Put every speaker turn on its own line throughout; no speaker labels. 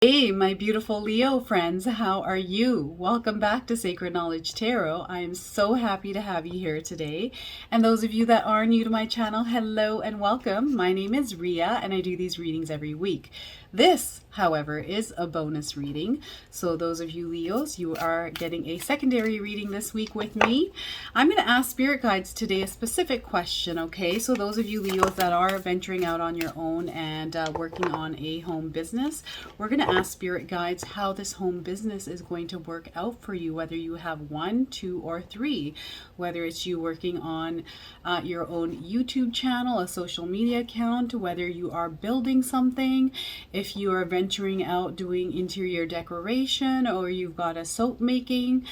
Hey, my beautiful Leo friends, how are you? Welcome back to Sacred Knowledge Tarot. I am so happy to have you here today. And those of you that are new to my channel, hello and welcome. My name is Ria and I do these readings every week. This, however, is a bonus reading. So those of you Leos, you are getting a secondary reading this week with me. I'm going to ask spirit guides today a specific question, okay? So those of you Leos that are venturing out on your own and working on a home business, we're going to ask spirit guides how this home business is going to work out for you, whether you have 1, 2, or 3, whether it's you working on your own YouTube channel, a social media account, whether you are building something, if you are venturing out doing interior decoration, or you've got a soap making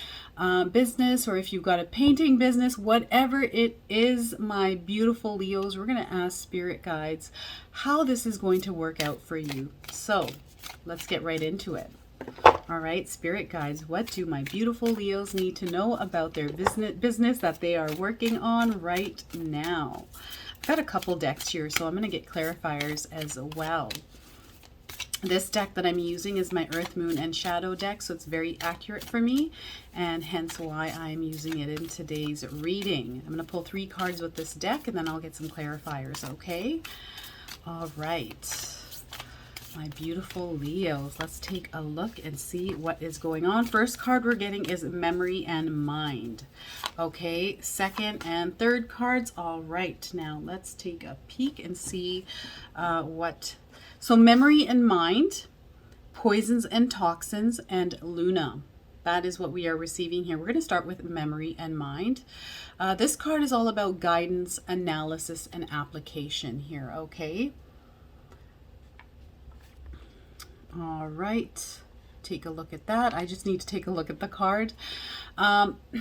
business, or if you've got a painting business, whatever it is, my beautiful Leos, we're going to ask spirit guides how this is going to work out for you. So let's get right into it. All right, spirit guides, what do my beautiful Leos need to know about their business that they are working on right now? I've got a couple decks here, so I'm going to get clarifiers as well. This deck that I'm using is my Earth, Moon, and Shadow deck, so it's very accurate for me, and hence why I'm using it in today's reading. I'm going to pull 3 cards with this deck, and then I'll get some clarifiers, okay? All right. My beautiful Leos, let's take a look and see what is going on. First card we're getting is memory and mind. Okay, second and third cards. All right, now let's take a peek and see what. So memory and mind, poisons and toxins, and Luna. That is what we are receiving here. We're going to start with memory and mind. This card is all about guidance, analysis, and application here, okay? All right, take a look at that. I just need to take a look at the card.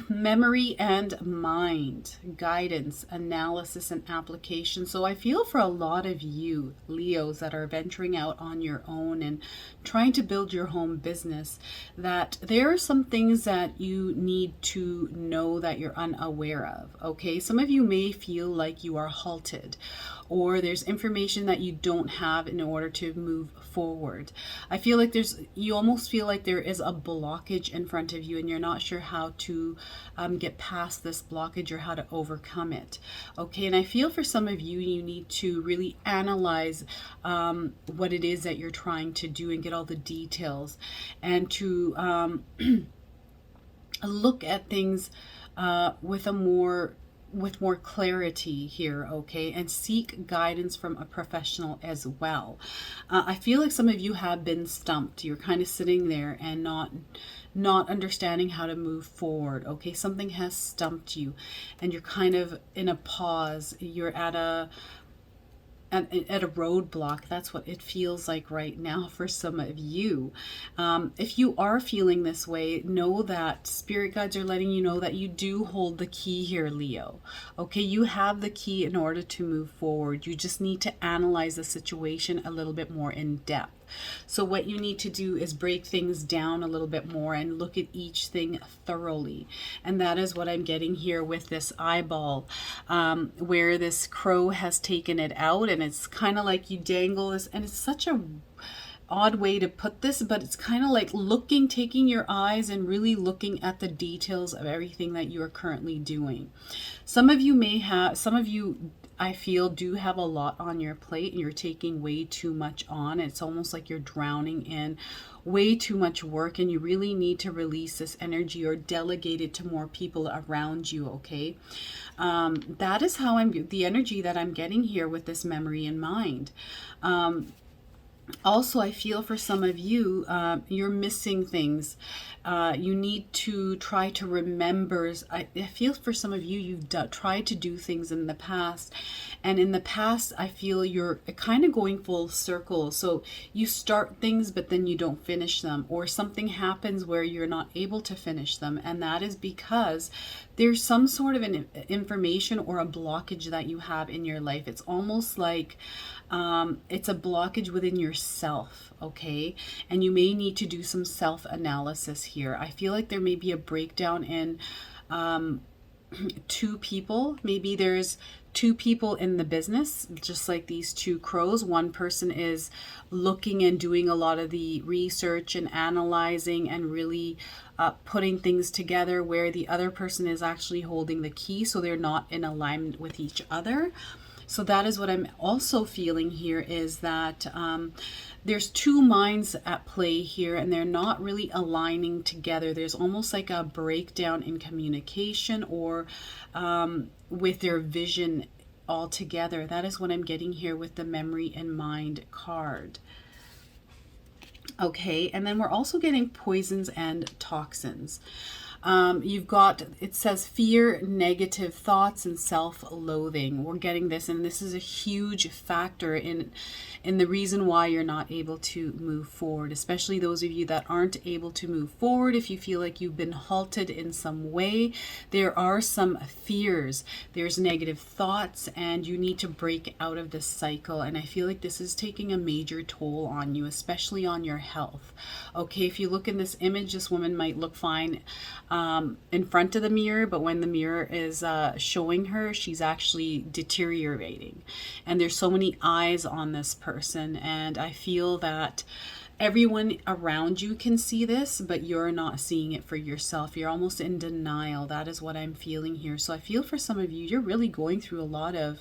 Memory and mind, guidance, analysis, and application. So I feel for a lot of you Leos that are venturing out on your own and trying to build your home business, that there are some things that you need to know that you're unaware of. Okay, some of you may feel like you are halted, or there's information that you don't have in order to move forward. I feel like you almost feel like there is a blockage in front of you and you're not sure how to get past this blockage or how to overcome it. Okay, and I feel for some of you, you need to really analyze what it is that you're trying to do and get all the details, and to look at things with more clarity here, okay, and seek guidance from a professional as well. I feel like some of you have been stumped. You're kind of sitting there and not understanding how to move forward, okay? Something has stumped you and you're kind of in a pause. You're at a roadblock. That's what it feels like right now for some of you. If you are feeling this way, know that spirit guides are letting you know that you do hold the key here, Leo. Okay, you have the key in order to move forward. You just need to analyze the situation a little bit more in depth. So what you need to do is break things down a little bit more and look at each thing thoroughly. And that is what I'm getting here with this eyeball, where this crow has taken it out, and it's kind of like you dangle this, and it's such a odd way to put this, but it's kind of like taking your eyes and really looking at the details of everything that you are currently doing. Some of you I feel do have a lot on your plate and you're taking way too much on. It's almost like you're drowning in way too much work and you really need to release this energy or delegate it to more people around you, okay? That is how the energy that I'm getting here with this memory in mind. Also, I feel for some of you, you're missing things. You need to try to remember. I feel for some of you, you've tried to do things in the past. And in the past, I feel you're kind of going full circle. So you start things, but then you don't finish them. Or something happens where you're not able to finish them. And that is because there's some sort of an information or a blockage that you have in your life. It's almost like it's a blockage within yourself, okay? And you may need to do some self-analysis here. I feel like there may be a breakdown in two people. Maybe there's two people in the business, just like these two crows. One person is looking and doing a lot of the research and analyzing and really putting things together, where the other person is actually holding the key, so they're not in alignment with each other. So that is what I'm also feeling here, is that there's two minds at play here, and they're not really aligning together. There's almost like a breakdown in communication, or with their vision altogether. That is what I'm getting here with the memory and mind card. Okay, and then we're also getting poisons and toxins. You've got, it says fear, negative thoughts, and self-loathing. We're getting this, and this is a huge factor in the reason why you're not able to move forward, especially those of you that aren't able to move forward. If you feel like you've been halted in some way, there are some fears, there's negative thoughts, and you need to break out of this cycle. And I feel like this is taking a major toll on you, especially on your health. Okay, if you look in this image, this woman might look fine in front of the mirror, but when the mirror is showing her, she's actually deteriorating. And there's so many eyes on this person, and I feel that everyone around you can see this, but you're not seeing it for yourself. You're almost in denial. That is what I'm feeling here. So I feel for some of you, you're really going through a lot of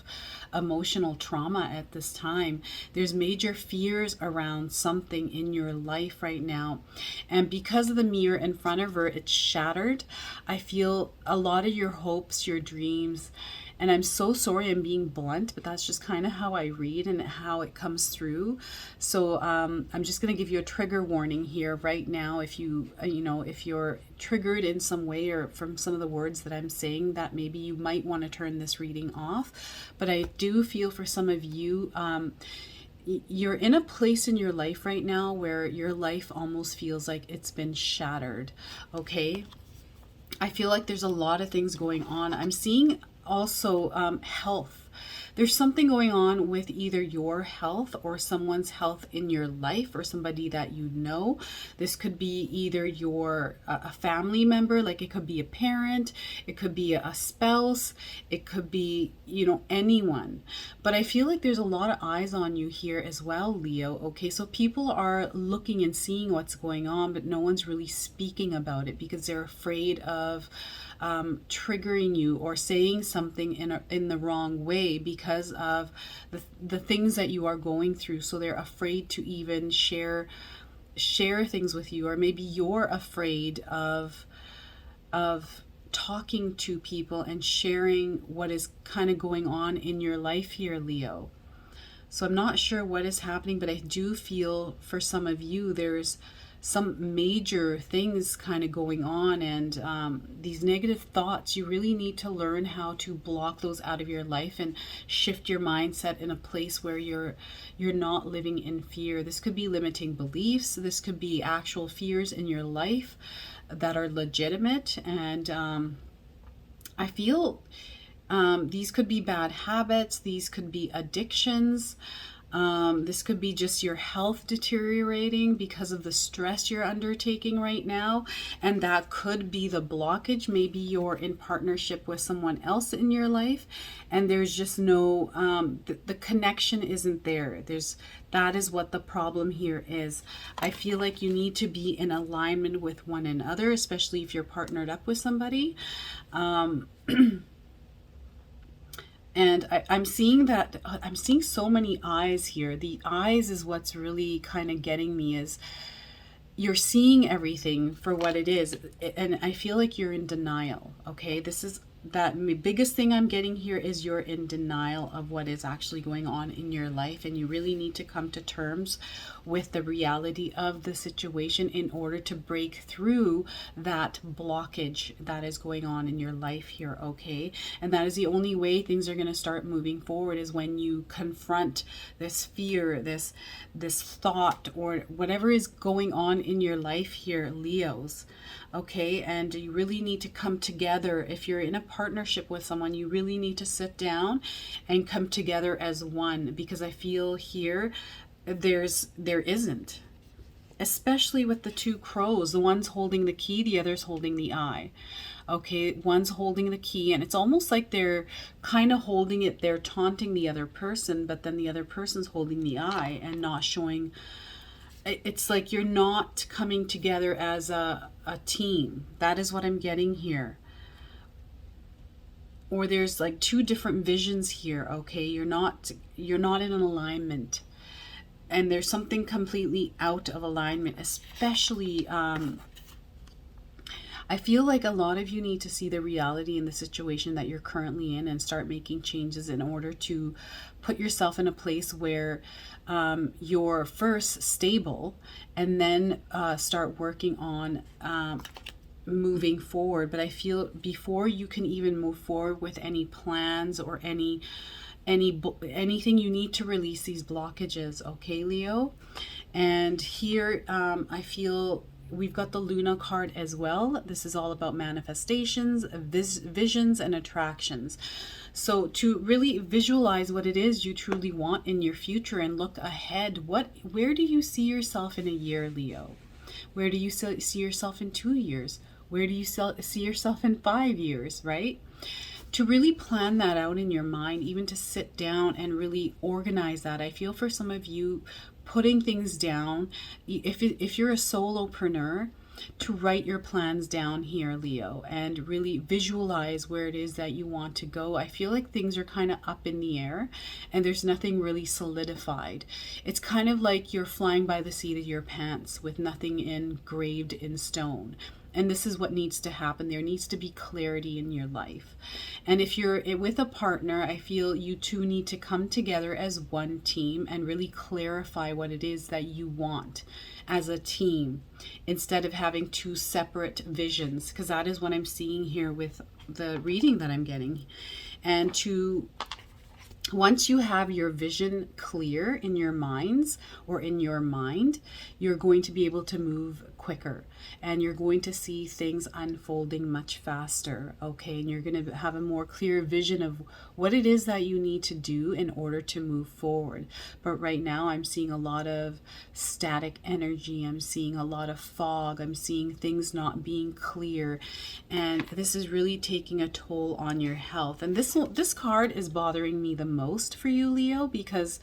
emotional trauma at this time. There's major fears around something in your life right now. And because of the mirror in front of her, it's shattered. I feel a lot of your hopes, your dreams, and I'm so sorry I'm being blunt, but that's just kind of how I read and how it comes through. So I'm just going to give you a trigger warning here right now. If if you're triggered in some way or from some of the words that I'm saying, that maybe you might want to turn this reading off. But I do feel for some of you, you're in a place in your life right now where your life almost feels like it's been shattered. Okay. I feel like there's a lot of things going on. I'm seeing also health. There's something going on with either your health or someone's health in your life, or somebody that you know. This could be either your a family member, like it could be a parent, it could be a spouse, it could be, anyone. But I feel like there's a lot of eyes on you here as well, Leo. Okay, so people are looking and seeing what's going on, but no one's really speaking about it because they're afraid of triggering you or saying something in the wrong way because of the things that you are going through. So they're afraid to even share things with you, or maybe you're afraid of talking to people and sharing what is kind of going on in your life here, Leo. So I'm not sure what is happening, but I do feel for some of you there's some major things kind of going on, and these negative thoughts, you really need to learn how to block those out of your life and shift your mindset in a place where you're not living in fear. This could be limiting beliefs, this could be actual fears in your life that are legitimate, and I feel these could be bad habits, these could be addictions. This could be just your health deteriorating because of the stress you're undertaking right now, and that could be the blockage. Maybe you're in partnership with someone else in your life, and there's just no the connection isn't there. That is what the problem here is. I feel like you need to be in alignment with one another, especially if you're partnered up with somebody. And I'm seeing so many eyes here. The eyes is what's really kind of getting me, is you're seeing everything for what it is. And I feel like you're in denial. Okay, this is that biggest thing I'm getting here, is you're in denial of what is actually going on in your life, and you really need to come to terms with the reality of the situation in order to break through that blockage that is going on in your life here. Okay, and that is the only way things are going to start moving forward, is when you confront this fear, this thought, or whatever is going on in your life here, Leos. Okay, and you really need to come together. If you're in a partnership with someone, you really need to sit down and come together as one, because I feel here there isn't. especially with the two crows. The one's holding the key, the other's holding the eye. Okay, one's holding the key, and it's almost like they're kind of holding it, they're taunting the other person, but then the other person's holding the eye and not showing. It's like you're not coming together as a team. That is what I'm getting here. Or there's like two different visions here. Okay, you're not in an alignment, and there's something completely out of alignment, especially I feel like a lot of you need to see the reality in the situation that you're currently in and start making changes in order to put yourself in a place where you're first stable, and then start working on moving forward. But I feel before you can even move forward with any plans or anything, you need to release these blockages. Okay, Leo? And here I feel we've got the Luna card as well. This is all about manifestations, visions, and attractions. So to really visualize what it is you truly want in your future and look ahead, where do you see yourself in a year, Leo? Where do you see yourself in 2 years? Where do you see yourself in 5 years, right? To really plan that out in your mind, even to sit down and really organize that. I feel for some of you, putting things down, if you're a solopreneur, to write your plans down here, Leo, and really visualize where it is that you want to go. I feel like things are kind of up in the air and there's nothing really solidified. It's kind of like you're flying by the seat of your pants with nothing engraved in stone. And this is what needs to happen. There needs to be clarity in your life. And if you're with a partner, I feel you two need to come together as one team and really clarify what it is that you want as a team, instead of having two separate visions, because that is what I'm seeing here with the reading that I'm getting. And once you have your vision clear in your minds or in your mind, you're going to be able to move quicker, and you're going to see things unfolding much faster. Okay, and you're going to have a more clear vision of what it is that you need to do in order to move forward. But right now I'm seeing a lot of static energy, I'm seeing a lot of fog, I'm seeing things not being clear, and this is really taking a toll on your health. And this card is bothering me the most for you, Leo, because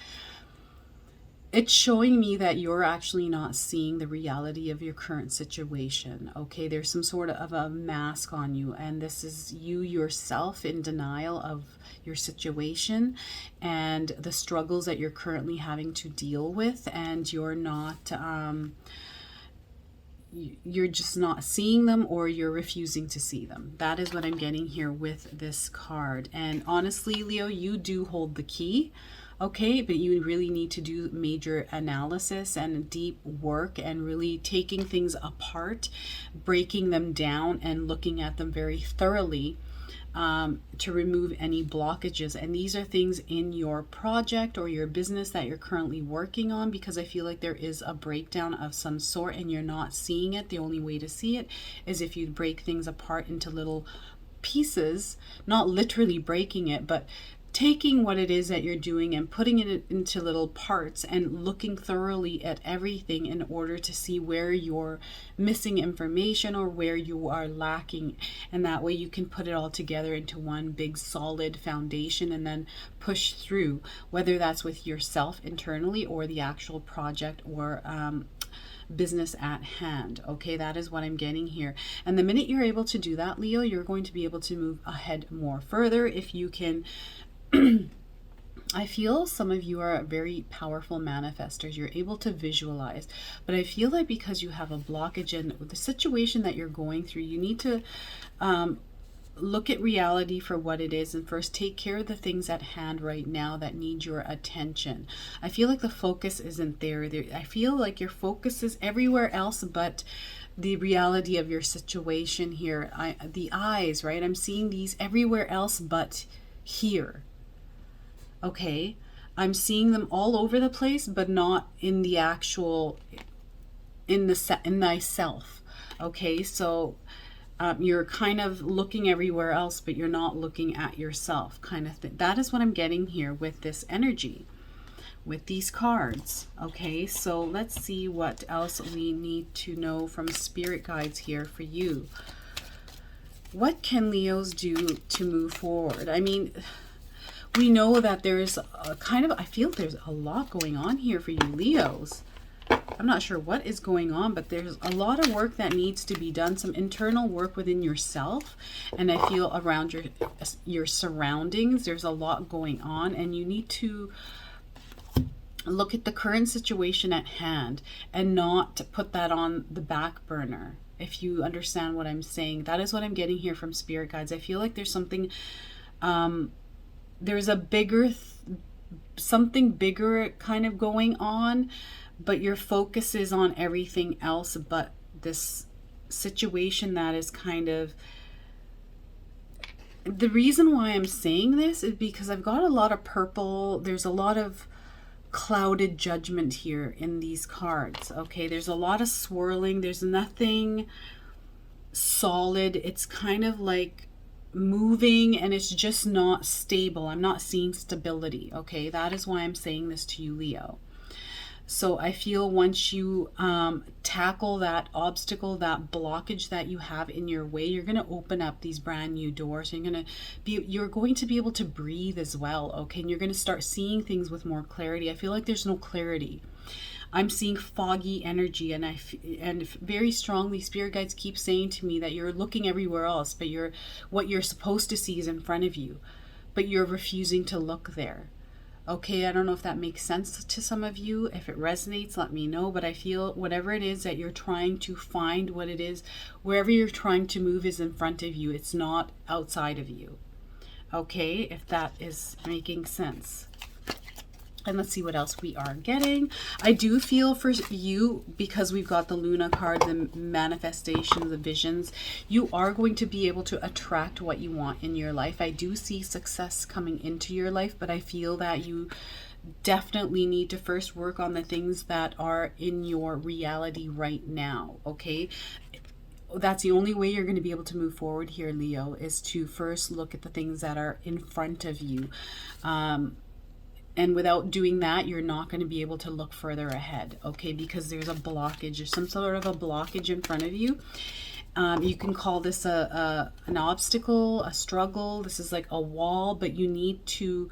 it's showing me that you're actually not seeing the reality of your current situation. Okay, there's some sort of a mask on you, and this is you yourself in denial of your situation and the struggles that you're currently having to deal with, and you're not you're just not seeing them, or you're refusing to see them. That is what I'm getting here with this card. And honestly, Leo, you do hold the key. Okay, but you really need to do major analysis and deep work, and really taking things apart, breaking them down, and looking at them very thoroughly to remove any blockages. And these are things in your project or your business that you're currently working on, because I feel like there is a breakdown of some sort and you're not seeing it. The only way to see it is if you break things apart into little pieces, not literally breaking it, but taking what it is that you're doing and putting it into little parts and looking thoroughly at everything in order to see where you're missing information or where you are lacking. And that way you can put it all together into one big solid foundation and then push through, whether that's with yourself internally or the actual project or business at hand. Okay, that is what I'm getting here. And the minute you're able to do that, Leo, you're going to be able to move ahead more further if you can. I feel some of you are very powerful manifestors. You're able to visualize, but I feel like because you have a blockage in the situation that you're going through, you need to look at reality for what it is and first take care of the things at hand right now that need your attention. I feel like the focus isn't there. I feel like your focus is everywhere else but the reality of your situation here. The eyes, right? I'm seeing these everywhere else but here. Okay, I'm seeing them all over the place, but not in the actual, in thyself. Okay, so you're kind of looking everywhere else, but you're not looking at yourself, kind of thing. That is what I'm getting here with this energy. with these cards. Okay, so let's see what else we need to know from spirit guides here for you. What can Leos do to move forward? I mean, we know that there's a kind of, I feel there's a lot going on here for you Leos. I'm not sure what is going on, but there's a lot of work that needs to be done, some internal work within yourself, and I feel around your surroundings there's a lot going on, and you need to look at the current situation at hand and not put that on the back burner. If you understand what I'm saying, that is what I'm getting here from spirit guides. I feel like there's something, there's a bigger something bigger kind of going on, but your focus is on everything else but this situation that is kind of, the reason why I'm saying this is because I've got a lot of purple. There's a lot of clouded judgment here in these cards. Okay, there's a lot of swirling. There's nothing solid. It's kind of like moving and it's just not stable. I'm not seeing stability. Okay, that is why I'm saying this to you, Leo. So I feel once you tackle that obstacle, that blockage that you have in your way, you're going to open up these brand new doors. You're going to be able to breathe as well. Okay, and you're going to start seeing things with more clarity. I feel like there's no clarity. I'm seeing foggy energy, and very strongly spirit guides keep saying to me that you're looking everywhere else, but what you're supposed to see is in front of you, but you're refusing to look there. Okay, I don't know if that makes sense to some of you. If it resonates, let me know. But I feel whatever it is that you're trying to find, what it is, wherever you're trying to move is in front of you. It's not outside of you. Okay, if that is making sense. And let's see what else we are getting. I do feel for you, because we've got the Luna card, the manifestation, the visions, you are going to be able to attract what you want in your life. I do see success coming into your life, but I feel that you definitely need to first work on the things that are in your reality right now. Okay, that's the only way you're going to be able to move forward here, Leo, is to first look at the things that are in front of you. And without doing that, you're not going to be able to look further ahead, okay? Because there's a blockage or some sort of a blockage in front of you. You can call this an obstacle, a struggle. This is like a wall, but you need to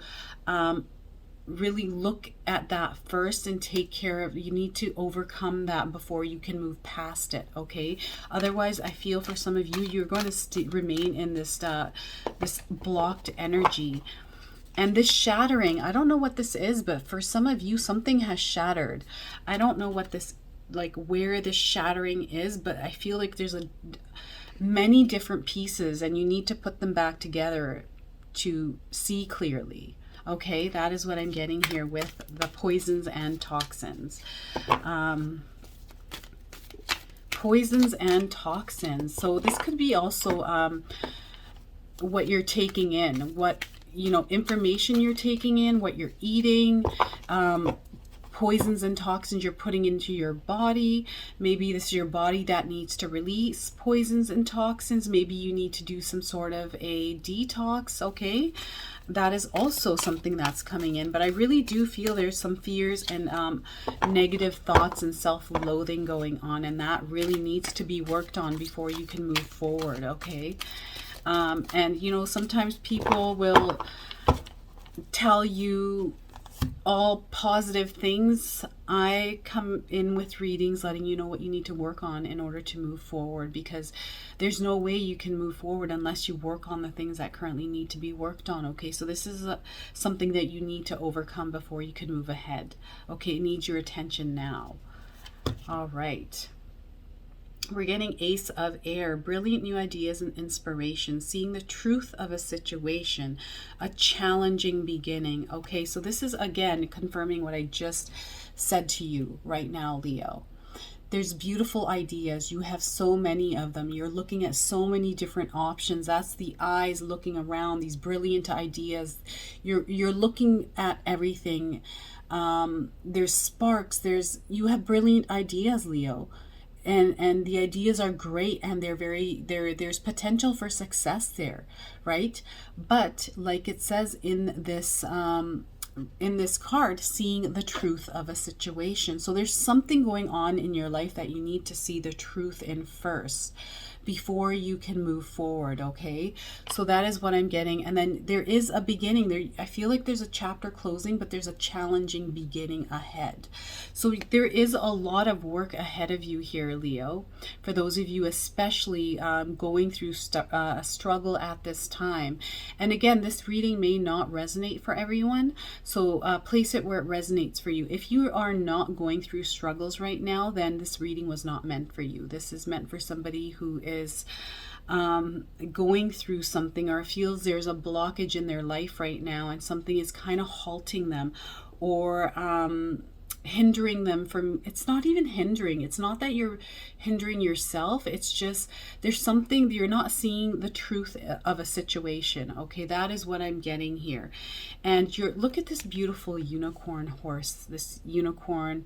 really look at that first and take care of, you need to overcome that before you can move past it, okay? Otherwise, I feel for some of you, you're going to remain in this blocked energy. And this shattering, I don't know what this is, but for some of you, something has shattered. I don't know what this, like where this shattering is, but I feel like there's many different pieces and you need to put them back together to see clearly. Okay, that is what I'm getting here with the poisons and toxins. Poisons and toxins. So this could be also what you're taking in, what, you know, information you're taking in, what you're eating, poisons and toxins you're putting into your body. Maybe this is your body that needs to release poisons and toxins. Maybe you need to do some sort of a detox, okay? That is also something that's coming in. But I really do feel there's some fears and negative thoughts and self-loathing going on, and that really needs to be worked on before you can move forward, okay? And, you know, sometimes people will tell you all positive things. I come in with readings letting you know what you need to work on in order to move forward, because there's no way you can move forward unless you work on the things that currently need to be worked on. Okay, so this is something that you need to overcome before you can move ahead. Okay, it needs your attention now. All right. We're getting Ace of Air, brilliant new ideas and inspiration, seeing the truth of a situation, a challenging beginning. Okay, so this is again confirming what I just said to you right now, Leo. There's beautiful ideas. You have so many of them. You're looking at so many different options. That's the eyes looking around, these brilliant ideas. You're looking at everything. There's sparks. You have brilliant ideas, Leo. And the ideas are great, and there's potential for success there, right? But like it says in this in this card, seeing the truth of a situation. So there's something going on in your life that you need to see the truth in first before you can move forward. Okay, so that is what I'm getting. And then there is a beginning there. I feel like there's a chapter closing, but there's a challenging beginning ahead. So there is a lot of work ahead of you here, Leo, for those of you especially going through a struggle at this time. And again, this reading may not resonate for everyone, so place it where it resonates for you. If you are not going through struggles right now, then this reading was not meant for you. This is meant for somebody who is going through something, or feels there's a blockage in their life right now and something is kind of halting them, or hindering them from, it's not even hindering, it's not that you're hindering yourself, it's just there's something, you're not seeing the truth of a situation. Okay, that is what I'm getting here. And look at this beautiful unicorn horse, this unicorn.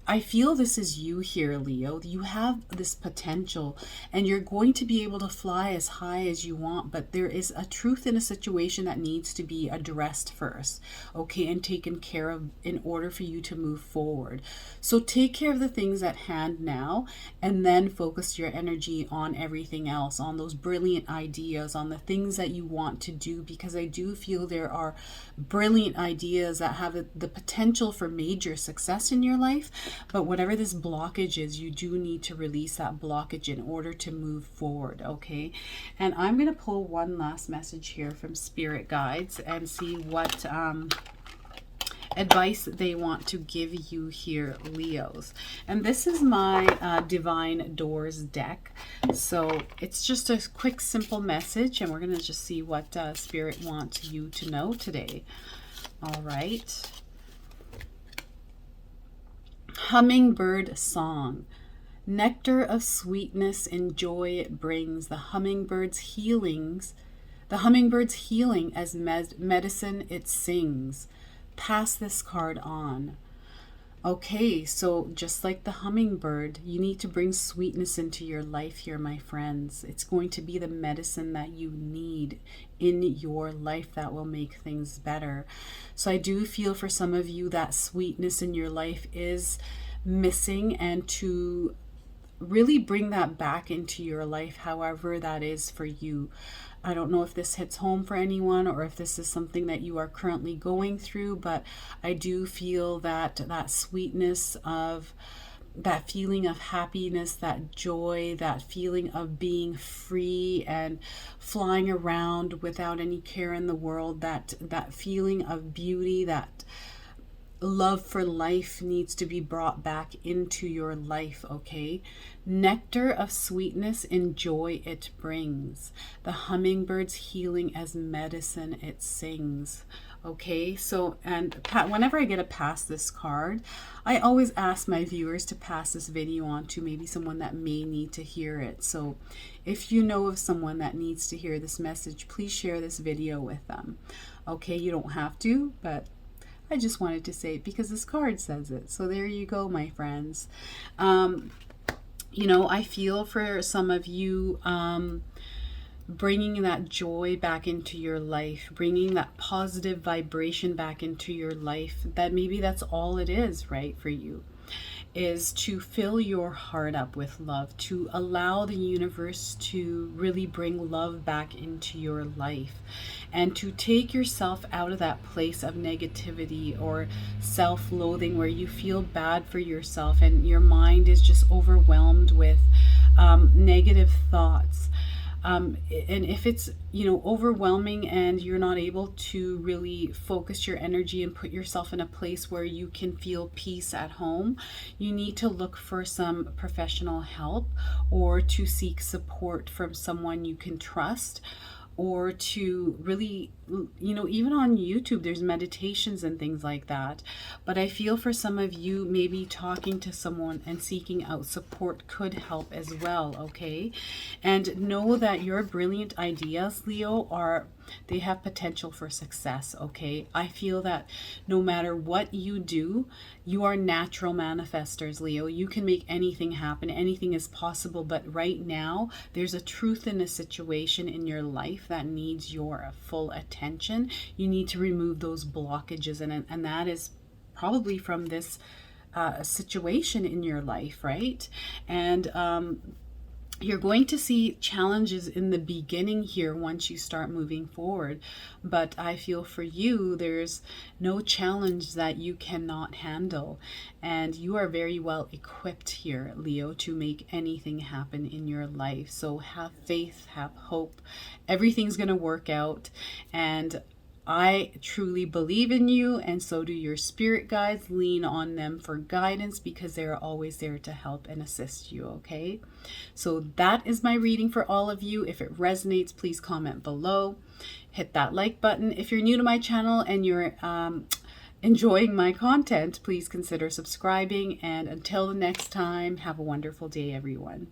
I feel this is you here, Leo. You have this potential and you're going to be able to fly as high as you want, but there is a truth in a situation that needs to be addressed first, okay, and taken care of in order for you to move forward. So take care of the things at hand now, and then focus your energy on everything else, on those brilliant ideas, on the things that you want to do, because I do feel there are brilliant ideas that have the potential for major success in your life. But whatever this blockage is, you do need to release that blockage in order to move forward, okay? And I'm going to pull one last message here from Spirit Guides and see what advice they want to give you here, Leos. And this is my Divine Doors deck. So it's just a quick, simple message, and we're going to just see what Spirit wants you to know today. All right. Hummingbird song. Nectar of sweetness and joy it brings. The hummingbird's healing as medicine it sings. Pass this card on. Okay, so just like the hummingbird, you need to bring sweetness into your life here, my friends. It's going to be the medicine that you need in your life that will make things better. So I do feel for some of you that sweetness in your life is missing, and to really bring that back into your life, however that is for you. I don't know if this hits home for anyone or if this is something that you are currently going through, but I do feel that sweetness of that feeling of happiness, that joy, that feeling of being free and flying around without any care in the world, that feeling of beauty, that love for life needs to be brought back into your life, okay? Nectar of sweetness and joy it brings. The hummingbird's healing as medicine it sings. Okay, so, and whenever I get a pass this card, I always ask my viewers to pass this video on to maybe someone that may need to hear it. So if you know of someone that needs to hear this message, please share this video with them. Okay, you don't have to, but I just wanted to say it because this card says it. So there you go, my friends. You know, I feel for some of you bringing that joy back into your life, bringing that positive vibration back into your life, that maybe that's all it is, right, for you, is to fill your heart up with love, to allow the universe to really bring love back into your life, and to take yourself out of that place of negativity or self-loathing where you feel bad for yourself and your mind is just overwhelmed with negative thoughts. And if it's, you know, overwhelming and you're not able to really focus your energy and put yourself in a place where you can feel peace at home, you need to look for some professional help, or to seek support from someone you can trust, or to really, you know, even on YouTube, there's meditations and things like that. But I feel for some of you, maybe talking to someone and seeking out support could help as well, okay? And know that your brilliant ideas, Leo, are they have potential for success, okay? I feel that no matter what you do, you are natural manifestors, Leo. You can make anything happen. Anything is possible. But right now, there's a truth in a situation in your life that needs your full attention. You need to remove those blockages, and that is probably from this situation in your life, right? And you're going to see challenges in the beginning here once you start moving forward. But I feel for you, there's no challenge that you cannot handle. And you are very well equipped here, Leo, to make anything happen in your life. So have faith, have hope. Everything's going to work out. And I truly believe in you, and so do your spirit guides. Lean on them for guidance because they're always there to help and assist you, okay? So that is my reading for all of you. If it resonates, please comment below. Hit that like button. If you're new to my channel and you're enjoying my content, please consider subscribing. And until the next time, have a wonderful day, everyone.